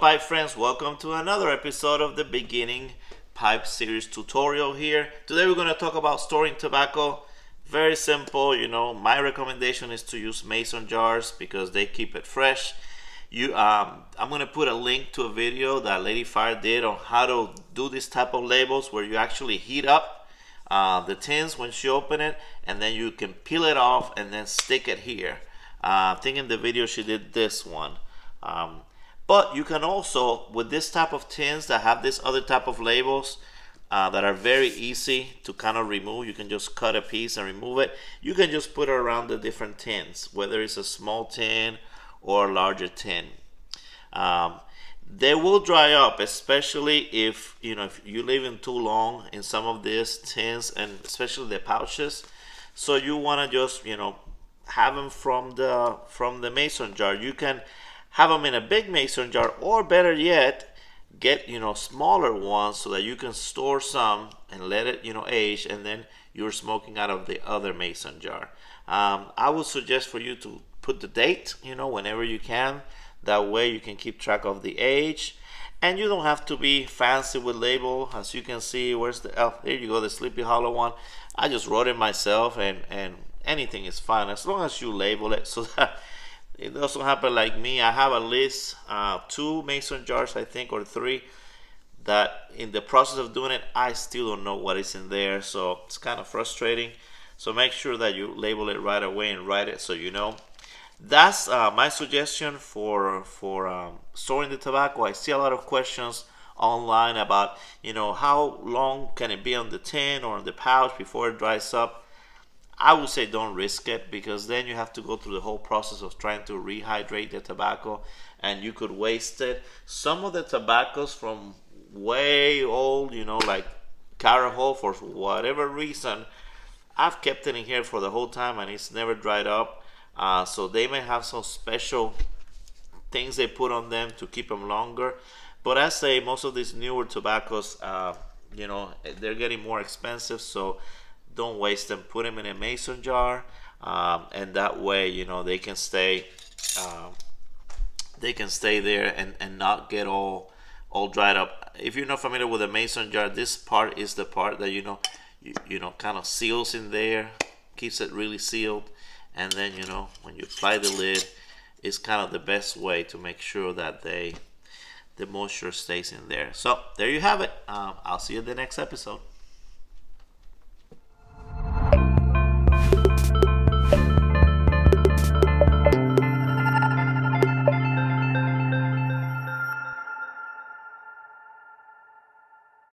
pipe friends, welcome to another episode of the beginning pipe series tutorial here. Today we're going to talk about storing tobacco. Very simple, my recommendation is to use mason jars because they keep it fresh. I'm going to put a link to a video that Lady Fire did on how to do this type of labels where you actually heat up the tins when she open it, and then you can peel it off and then stick it here. I think in the video she did this one. But you can also, with this type of tins that have this other type of labels that are very easy to kind of remove, you can just cut a piece and remove it. You can just put it around the different tins, whether it's a small tin or a larger tin. They will dry up, especially if you leave them too long in some of these tins, and especially the pouches. So you want to just have them from the mason jar. You can have them in a big mason jar, or better yet, get smaller ones so that you can store some and let it age, and then you're smoking out of the other mason jar. I would suggest for you to put the date whenever you can. That way you can keep track of the age, and you don't have to be fancy with label. As you can see, where's the there you go, the Sleepy Hollow one. I just wrote it myself, and anything is fine as long as you label it so that it doesn't happen like me. I have at least 2 mason jars, I think, or 3, that in the process of doing it I still don't know what is in there, so it's kind of frustrating. So make sure that you label it right away and write it so you know. That's my suggestion for storing the tobacco. I see a lot of questions online about how long can it be on the tin or on the pouch before it dries up. I would say don't risk it, because then you have to go through the whole process of trying to rehydrate the tobacco, and you could waste it. Some of the tobaccos from way old, like Carajo, for whatever reason, I've kept it in here for the whole time and it's never dried up. So they may have some special things they put on them to keep them longer. But I say most of these newer tobaccos, they're getting more expensive, so don't waste them. Put them in a mason jar, and that way they can stay there and not get all dried up. If you're not familiar with a mason jar, this part is the part that kind of seals in there, keeps it really sealed. And then when you apply the lid, it's kind of the best way to make sure that the moisture stays in there. So there you have it. I'll see you in the next episode.